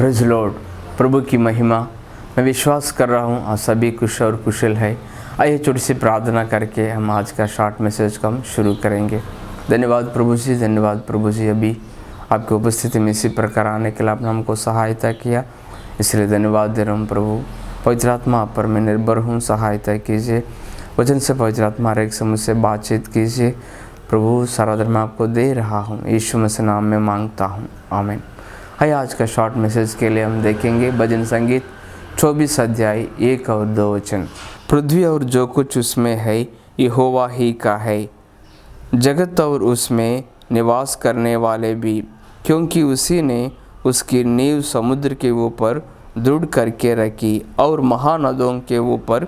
Praise Lord. प्रभु की महिमा। मैं विश्वास कर रहा हूँ आप सभी कुश और कुशल है। आइए छोटी सी प्रार्थना करके हम आज का शॉर्ट मैसेज को हम शुरू करेंगे। धन्यवाद प्रभु जी, धन्यवाद प्रभु जी, अभी आपकी उपस्थिति में इसी प्रकार आने के लिए आपने हमको सहायता किया, इसलिए धन्यवाद दे रहा हूँ प्रभु। पवित्र आत्मा आप पर मैं निर्भर हूँ, सहायता कीजिए। वचन से पवित्र आत्मा हर एक से मुझसे बातचीत कीजिए प्रभु। सारा धर्म आपको दे रहा हूँ, यीशु मसीह नाम में मांगता हूँ, आमीन। आइए आज का शॉर्ट मैसेज के लिए हम देखेंगे भजन संगीत 24 अध्याय 1 और 2 वचन। पृथ्वी और जो कुछ उसमें है यहोवा ही का है, जगत और उसमें निवास करने वाले भी, क्योंकि उसी ने उसकी नींव समुद्र के ऊपर दृढ़ करके रखी और महानदों के ऊपर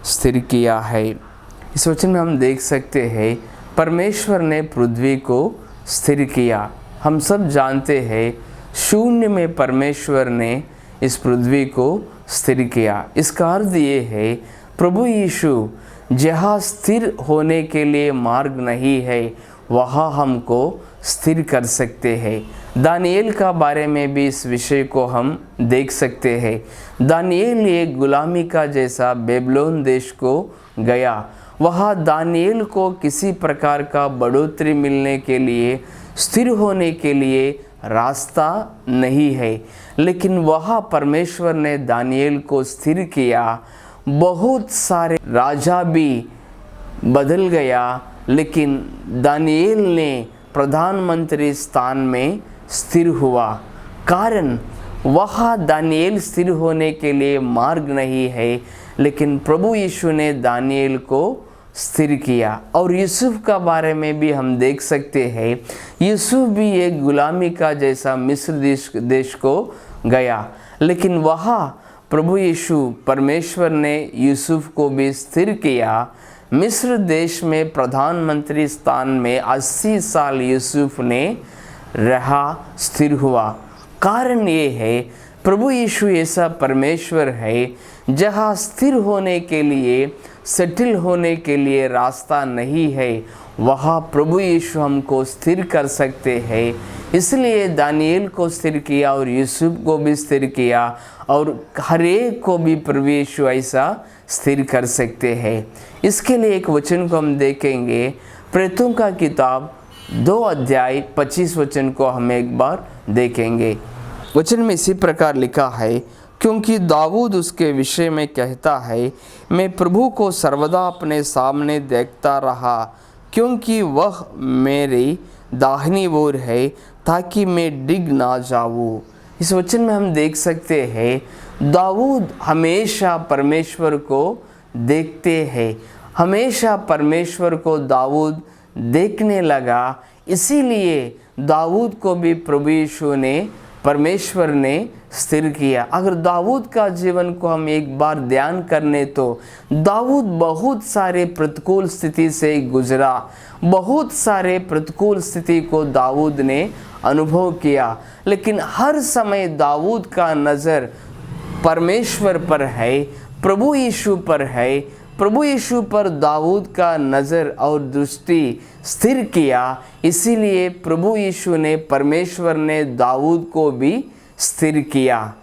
स्थिर किया है। इस वचन में हम देख सकते हैं परमेश्वर ने पृथ्वी को स्थिर किया। हम सब जानते हैं शून्य में परमेश्वर ने इस पृथ्वी को स्थिर किया। इसका अर्थ ये है प्रभु यीशु जहाँ स्थिर होने के लिए मार्ग नहीं है वहाँ हमको स्थिर कर सकते हैं। दानिएल का बारे में भी इस विषय को हम देख सकते हैं। दानिएल एक गुलामी का जैसा बेबीलोन देश को गया। वहाँ दानिएल को किसी प्रकार का बढ़ोतरी मिलने के लिए, स्थिर होने के लिए रास्ता नहीं है, लेकिन वहाँ परमेश्वर ने दानिएल को स्थिर किया। बहुत सारे राजा भी बदल गया, लेकिन दानिएल ने प्रधानमंत्री स्थान में स्थिर हुआ। कारण वहाँ दानिएल स्थिर होने के लिए मार्ग नहीं है, लेकिन प्रभु यीशु ने दानिएल को स्थिर किया। और यूसुफ का बारे में भी हम देख सकते हैं। यूसुफ भी एक गुलामी का जैसा मिस्र देश को गया, लेकिन वहाँ प्रभु यीशु परमेश्वर ने यूसुफ को भी स्थिर किया। मिस्र देश में प्रधानमंत्री स्थान में 80 साल यूसुफ ने रहा, स्थिर हुआ। कारण ये है प्रभु यीशु ऐसा परमेश्वर है जहाँ स्थिर होने के लिए, सेटल होने के लिए रास्ता नहीं है, वहाँ प्रभु यीशु हमको स्थिर कर सकते हैं। इसलिए दानिएल को स्थिर किया और यूसुफ को भी स्थिर किया, और हर एक को भी प्रभु यीशु ऐसा स्थिर कर सकते हैं। इसके लिए एक वचन को हम देखेंगे, प्रेरितों का किताब 2 अध्याय 25 वचन को हम एक बार देखेंगे। वचन में इसी प्रकार लिखा है, क्योंकि दाऊद उसके विषय में कहता है, मैं प्रभु को सर्वदा अपने सामने देखता रहा, क्योंकि वह मेरी दाहिनी ओर है, ताकि मैं डिग ना जाऊँ। इस वचन में हम देख सकते हैं दाऊद हमेशा परमेश्वर को देखते हैं। हमेशा परमेश्वर को दाऊद देखने लगा, इसीलिए दाऊद को भी प्रभु यीशु ने, परमेश्वर ने स्थिर किया। अगर दाऊद का जीवन को हम एक बार ध्यान करने तो दाऊद बहुत सारे प्रतिकूल स्थिति से गुजरा। बहुत सारे प्रतिकूल स्थिति को दाऊद ने अनुभव किया, लेकिन हर समय दाऊद का नज़र परमेश्वर पर है, प्रभु यीशु पर है। प्रभु यीशु पर दाऊद का नज़र और दृष्टि स्थिर किया, इसीलिए प्रभु यीशु ने, परमेश्वर ने दाऊद को भी स्थिर किया।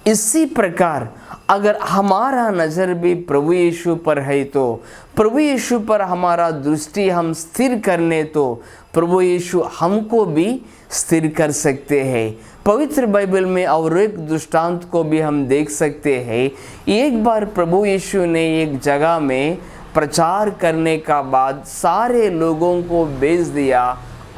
इसी प्रकार अगर हमारा नज़र भी प्रभु यीशु पर है तो प्रभु यीशु पर हमारा दृष्टि हम स्थिर करने तो प्रभु यीशु हमको भी स्थिर कर सकते हैं। पवित्र बाइबल में और एक दृष्टांत को भी हम देख सकते हैं। एक बार प्रभु यीशु ने एक जगह में प्रचार करने का बाद सारे लोगों को भेज दिया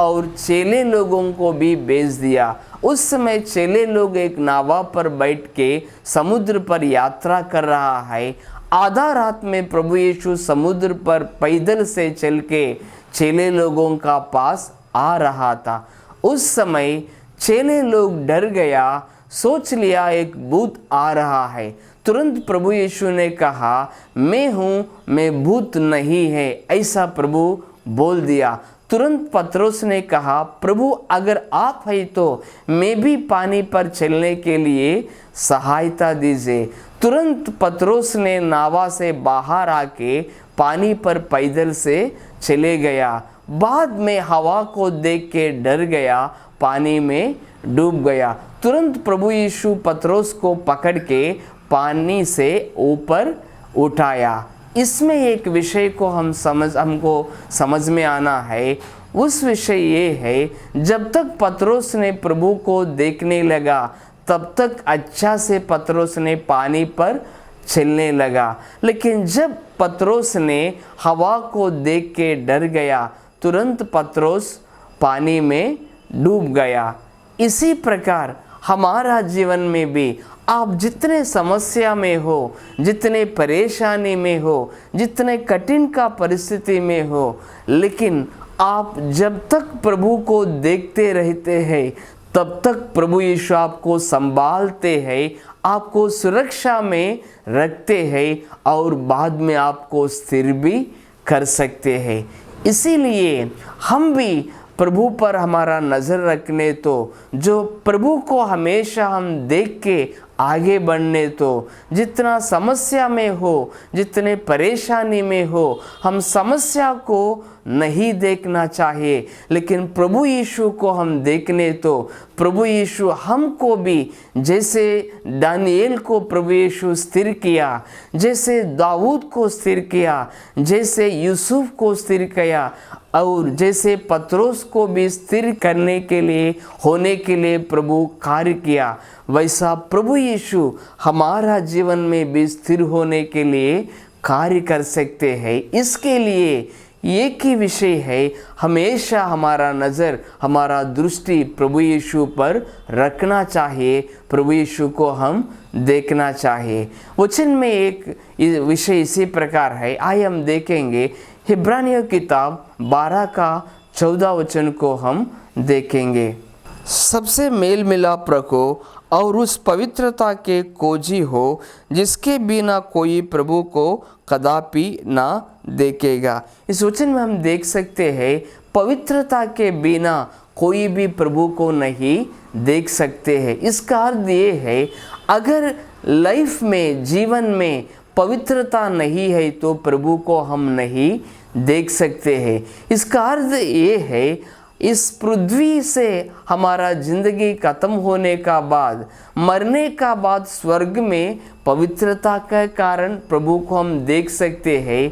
और चेले लोगों को भी भेज दिया। उस समय चेले लोग एक नावा पर बैठ के समुद्र पर यात्रा कर रहा है। आधा रात में प्रभु यीशु समुद्र पर पैदल से चल के चेले लोगों का पास आ रहा था। उस समय चेले लोग डर गया, सोच लिया एक भूत आ रहा है। तुरंत प्रभु यीशु ने कहा, मैं हूँ, मैं भूत नहीं है, ऐसा प्रभु बोल दिया। तुरंत पतरस ने कहा, प्रभु अगर आप हैं तो मैं भी पानी पर चलने के लिए सहायता दीजिए। तुरंत पतरस ने नावा से बाहर आके पानी पर पैदल से चले गया। बाद में हवा को देख के डर गया, पानी में डूब गया। तुरंत प्रभु यीशु पतरस को पकड़ के पानी से ऊपर उठाया। इसमें एक विषय को हमको समझ में आना है। उस विषय ये है, जब तक पतरस ने प्रभु को देखने लगा तब तक अच्छा से पतरस ने पानी पर चलने लगा, लेकिन जब पतरस ने हवा को देख के डर गया, तुरंत पतरस पानी में डूब गया। इसी प्रकार हमारा जीवन में भी आप जितने समस्या में हो, जितने परेशानी में हो, जितने कठिन का परिस्थिति में हो, लेकिन आप जब तक प्रभु को देखते रहते हैं तब तक प्रभु यीशु आपको संभालते हैं, आपको सुरक्षा में रखते हैं और बाद में आपको स्थिर भी कर सकते हैं। इसीलिए हम भी प्रभु पर हमारा नज़र रखने तो, जो प्रभु को हमेशा हम देख के आगे बढ़ने तो, जितना समस्या में हो, जितने परेशानी में हो, हम समस्या को नहीं देखना चाहिए, लेकिन प्रभु यीशु को हम देखने तो प्रभु यीशु हमको भी, जैसे दानिएल को प्रभु यीशु स्थिर किया, जैसे दाऊद को स्थिर किया, जैसे यूसुफ को स्थिर किया और जैसे पतरस को भी स्थिर करने के लिए होने के लिए प्रभु कार्य किया, वैसा प्रभु यीशु हमारा जीवन में भी स्थिर होने के लिए कार्य कर सकते हैं। इसके लिए एक ही विषय है, हमेशा हमारा नज़र, हमारा दृष्टि प्रभु यीशु पर रखना चाहिए, प्रभु यीशु को हम देखना चाहिए। वचन में एक विषय इसी प्रकार है। आइए हम देखेंगे इब्रानियों किताब 12 का 14 वचन को हम देखेंगे। सबसे मेल मिलाप रखो और उस पवित्रता के खोजी हो जिसके बिना कोई प्रभु को कदापि ना देखेगा। इस वचन में हम देख सकते हैं, पवित्रता के बिना कोई भी प्रभु को नहीं देख सकते हैं। इसका अर्थ ये है, अगर लाइफ में, जीवन में पवित्रता नहीं है तो प्रभु को हम नहीं देख सकते हैं। इसका अर्थ ये है, इस पृथ्वी से हमारा जिंदगी खत्म होने का बाद, मरने का बाद स्वर्ग में पवित्रता के कारण प्रभु को हम देख सकते हैं।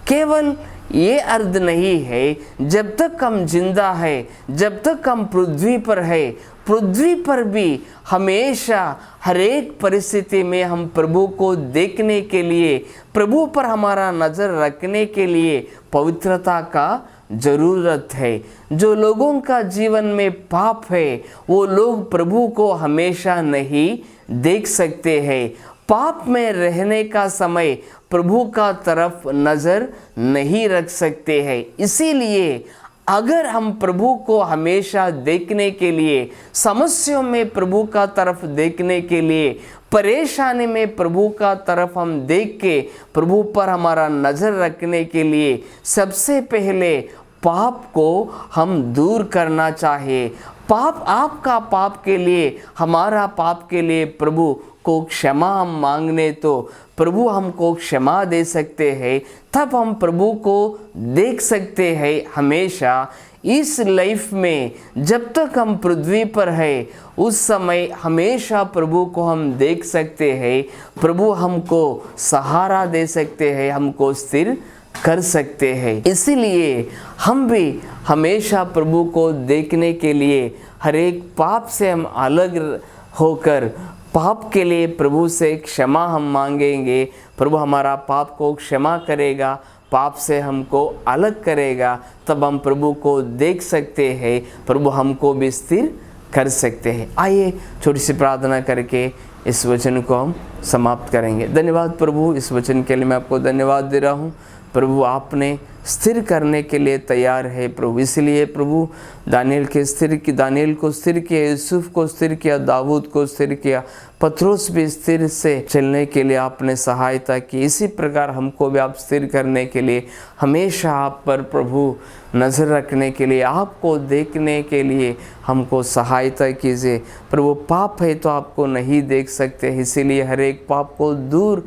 केवल ये अर्थ नहीं है, जब तक हम जिंदा है, जब तक हम पृथ्वी पर है, पृथ्वी पर भी हमेशा हर एक परिस्थिति में हम प्रभु को देखने के लिए, प्रभु पर हमारा नज़र रखने के लिए पवित्रता का ज़रूरत है। जो लोगों का जीवन में पाप है, वो लोग प्रभु को हमेशा नहीं देख सकते हैं। पाप में रहने का समय प्रभु का तरफ नज़र नहीं रख सकते हैं। इसीलिए अगर हम प्रभु को हमेशा देखने के लिए, समस्याओं में प्रभु का तरफ देखने के लिए, परेशानी में प्रभु का तरफ हम देख के प्रभु पर हमारा नज़र रखने के लिए, सबसे पहले पाप को हम दूर करना चाहिए। पाप, आपका पाप के लिए, हमारा पाप के लिए प्रभु को क्षमा हम मांगने तो प्रभु हमको क्षमा दे सकते हैं। तब हम प्रभु को देख सकते हैं हमेशा। इस लाइफ में जब तक हम पृथ्वी पर है, उस समय हमेशा प्रभु को हम देख सकते हैं। प्रभु हमको सहारा दे सकते हैं, हमको स्थिर कर सकते हैं। इसीलिए हम भी हमेशा प्रभु को देखने के लिए, हर एक पाप से हम अलग होकर पाप के लिए प्रभु से क्षमा हम मांगेंगे। प्रभु हमारा पाप को क्षमा करेगा, पाप से हमको अलग करेगा, तब हम प्रभु को देख सकते हैं, प्रभु हमको भी स्थिर कर सकते हैं। आइए छोटी सी प्रार्थना करके इस वचन को हम समाप्त करेंगे। धन्यवाद प्रभु, इस वचन के लिए मैं आपको धन्यवाद दे रहा हूँ। प्रभु आपने स्थिर करने के लिए तैयार है प्रभु, इसलिए प्रभु दानिएल को स्थिर किया, यूसुफ को स्थिर किया, दाऊद को स्थिर किया, पतरस भी स्थिर से चलने के लिए आपने सहायता की। इसी प्रकार हमको भी आप स्थिर करने के लिए, हमेशा आप पर प्रभु नज़र रखने के लिए, आपको देखने के लिए हमको सहायता कीजिए। प्रभु पाप है तो आपको नहीं देख सकते, इसीलिए हर एक पाप को दूर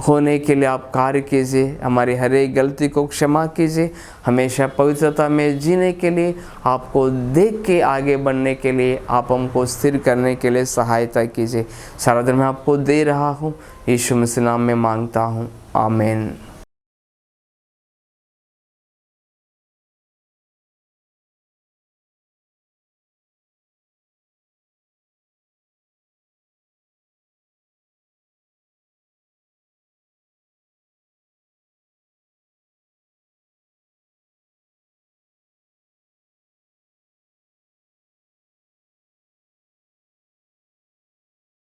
होने के लिए आप कार्य कीजिए, हमारी हर एक गलती को क्षमा कीजिए, हमेशा पवित्रता में जीने के लिए, आपको देख के आगे बढ़ने के लिए, आप हमको स्थिर करने के लिए सहायता कीजिए। सारा दिन मैं आपको दे रहा हूँ, यीशु मसीह नाम में मांगता हूँ, आमीन।